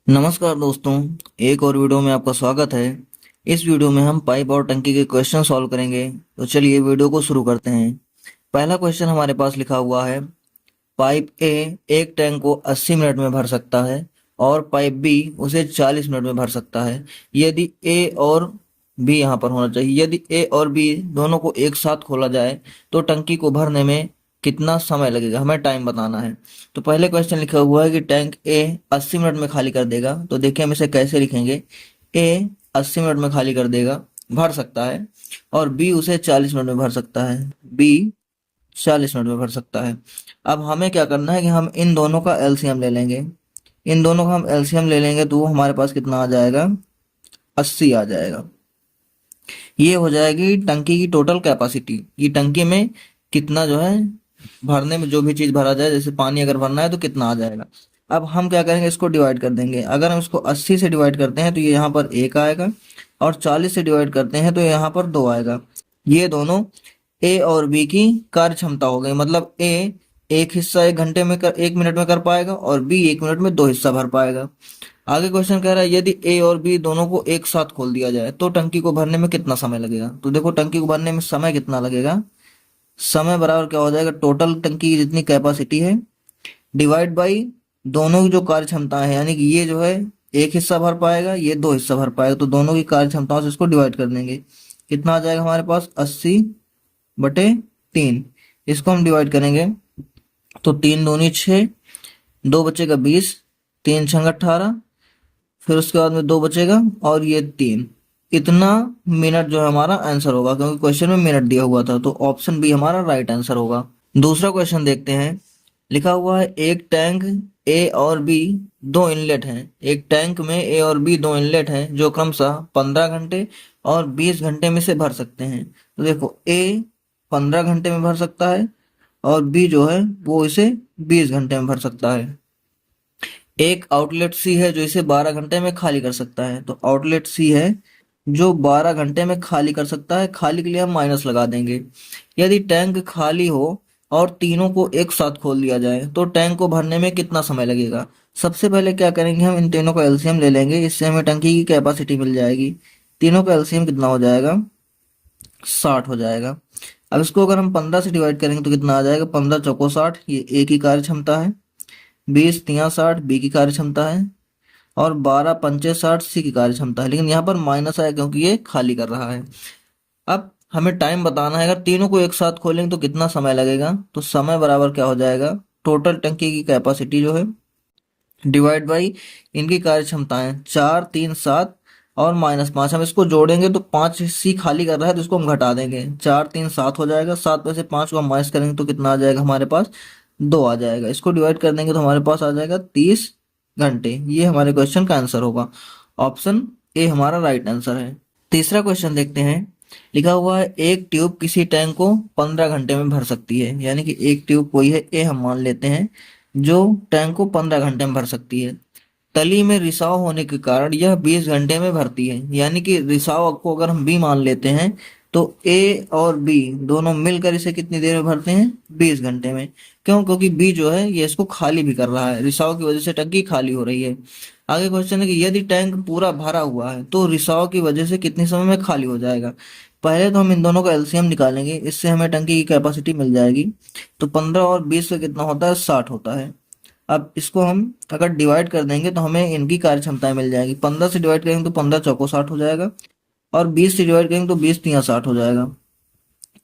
नमस्कार दोस्तों, एक और वीडियो में आपका स्वागत है। इस वीडियो में हम पाइप और टंकी के क्वेश्चन सॉल्व करेंगे। तो चलिए वीडियो को शुरू करते हैं। पहला क्वेश्चन हमारे पास लिखा हुआ है, पाइप ए एक टैंक को 80 मिनट में भर सकता है और पाइप बी उसे 40 मिनट में भर सकता है। यदि ए और बी यहाँ पर होना चाहिए, यदि ए और बी दोनों को एक साथ खोला जाए तो टंकी को भरने में कितना समय लगेगा, हमें टाइम बताना है। तो पहले क्वेश्चन लिखा हुआ है कि टैंक ए 80 मिनट में खाली कर देगा। तो देखिए हम इसे कैसे लिखेंगे। ए 80 मिनट में खाली कर देगा, भर सकता है, और बी उसे 40 मिनट में भर सकता है। बी 40 मिनट में भर सकता है। अब हमें क्या करना है कि हम इन दोनों का एलसीएम ले लेंगे। इन दोनों का हम एलसीएम ले लेंगे तो वो हमारे पास कितना आ जाएगा, 80 आ जाएगा। ये हो जाएगी टंकी की टोटल कैपेसिटी। ये टंकी में कितना जो है भरने में, जो भी चीज भरा जाए, जैसे पानी अगर भरना है तो कितना आ जाएगा। अब हम क्या करेंगे, इसको डिवाइड कर देंगे। अगर हम इसको 80 से डिवाइड करते हैं तो ये यहाँ पर 1 आएगा, और 40 से डिवाइड करते हैं तो यहाँ पर 2 आएगा। ये दोनों ए और बी की कार्य क्षमता हो गई। मतलब ए एक हिस्सा 1 घंटे में कर 1 मिनट में कर पाएगा, और बी 1 मिनट में 2 हिस्सा भर पाएगा। आगे क्वेश्चन कह रहा है, यदि ए और बी दोनों को एक साथ खोल दिया जाए तो टंकी को भरने में कितना समय लगेगा। तो देखो टंकी को भरने में समय कितना लगेगा, समय बराबर क्या हो जाएगा, टोटल टंकी की जितनी कैपेसिटी है डिवाइड बाई दोनों की जो कार्य क्षमता है। यानी कि ये जो है एक हिस्सा भर पाएगा, ये 2 हिस्सा भर पाएगा, तो दोनों की कार्य क्षमताओं से इसको डिवाइड कर देंगे। कितना आ जाएगा हमारे पास, 80/3। इसको हम डिवाइड करेंगे तो 3 दूनी 6, 2 बचेगा 20, 3 छंग 18, फिर उसके बाद में 2 बचेगा और ये 3। इतना मिनट जो है हमारा आंसर होगा, क्योंकि क्वेश्चन में मिनट दिया हुआ था। तो ऑप्शन बी हमारा राइट आंसर होगा। दूसरा क्वेश्चन देखते हैं। लिखा हुआ है, एक टैंक ए और बी दो इनलेट हैं। एक टैंक में ए और बी दो इनलेट हैं जो क्रमशः 15 घंटे और 20 घंटे में से भर सकते हैं। तो देखो ए 15 घंटे में भर सकता है और बी जो है वो इसे 20 घंटे में भर सकता है। एक आउटलेट सी है जो इसे 12 घंटे में खाली कर सकता है। तो आउटलेट सी है जो 12 घंटे में खाली कर सकता है। खाली के लिए हम माइनस लगा देंगे। यदि टैंक खाली हो और तीनों को एक साथ खोल दिया जाए तो टैंक को भरने में कितना समय लगेगा। सबसे पहले क्या करेंगे, हम इन तीनों का एलसीएम ले लेंगे। इससे हमें टंकी की कैपेसिटी मिल जाएगी। तीनों का एलसीएम कितना हो जाएगा, 60 हो जाएगा। अब इसको अगर हम 15 से डिवाइड करेंगे तो कितना आ जाएगा, 15 चौको 60, ये ए की कार्य क्षमता है। 20 तिया 60 बी की कार्य क्षमता है, और 12 पंचे 60 सी की कार्य क्षमता है। लेकिन यहाँ पर माइनस आया क्योंकि ये खाली कर रहा है। अब हमें टाइम बताना है, अगर तीनों को एक साथ खोलेंगे तो कितना समय लगेगा। तो समय बराबर क्या हो जाएगा, टोटल टंकी की कैपेसिटी जो है डिवाइड बाई इनकी कार्य क्षमताएं। 4 3 7 और -5। हम इसको जोड़ेंगे तो 5 सी खाली कर रहा है तो इसको हम घटा देंगे। 4 3 7 हो जाएगा। 7 में से 5 को हम माइनस करेंगे तो कितना आ जाएगा हमारे पास, 2 आ जाएगा। इसको डिवाइड कर देंगे तो हमारे पास आ जाएगा 30 घंटे। ये हमारे क्वेश्चन का आंसर होगा। ऑप्शन ए हमारा राइट आंसर है। तीसरा क्वेश्चन देखते हैं। लिखा हुआ है, एक ट्यूब किसी टैंक को 15 घंटे में भर सकती है। यानी कि एक ट्यूब कोई है ए, हम मान लेते हैं, जो टैंक को 15 घंटे में भर सकती है। तली में रिसाव होने के कारण यह 20 घंटे में भरती है। यानी कि रिसाव को अगर हम बी मान लेते हैं तो ए और बी दोनों मिलकर इसे कितनी देर में भरते हैं, 20 घंटे में। क्यों, क्योंकि बी जो है ये इसको खाली भी कर रहा है, रिसाव की वजह से टंकी खाली हो रही है। आगे क्वेश्चन है कि यदि टैंक पूरा भरा हुआ है तो रिसाव की वजह से कितने समय में खाली हो जाएगा। पहले तो हम इन दोनों का एलसीएम निकालेंगे, इससे हमें टंकी की कैपेसिटी मिल जाएगी। तो 15 और 20 से कितना होता है, 60 होता है। अब इसको हम अगर डिवाइड कर देंगे तो हमें इनकी कार्य क्षमताएं मिल जाएगी। 15 से डिवाइड करेंगे तो 15 चौको 60 हो जाएगा, और 20 से डिवाइड करेंगे तो 20 तिया 60 हो जाएगा।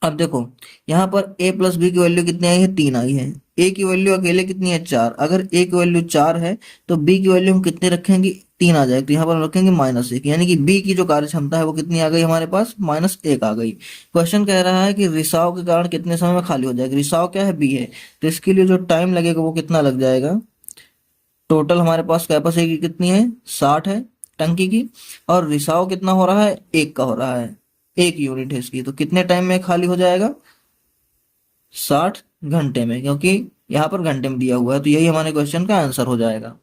अब देखो यहाँ पर a प्लस बी की वैल्यू कितनी आई है, 3 आई है। a की वैल्यू अकेले कितनी है, 4। अगर a की वैल्यू 4 है तो b की वैल्यू हम कितने रखेंगे, 3 आ जाएगी। तो यहाँ पर हम रखेंगे -1। यानी कि b की जो कार्य क्षमता है वो कितनी आ गई हमारे पास, -1 आ गई। क्वेश्चन कह रहा है कि रिसाव के कारण कितने समय में खाली हो जाएगी। रिसाव क्या है, b है, तो इसके लिए जो टाइम लगेगा वो कितना लग जाएगा। टोटल हमारे पास कैपेसिटी कितनी है, 60 है टंकी की, और रिसाव कितना हो रहा है, 1 का हो रहा है। 1 यूनिट है इसकी, तो कितने टाइम में खाली हो जाएगा, 60 घंटे में, क्योंकि यहाँ पर घंटे में दिया हुआ है। तो यही हमारे क्वेश्चन का आंसर हो जाएगा।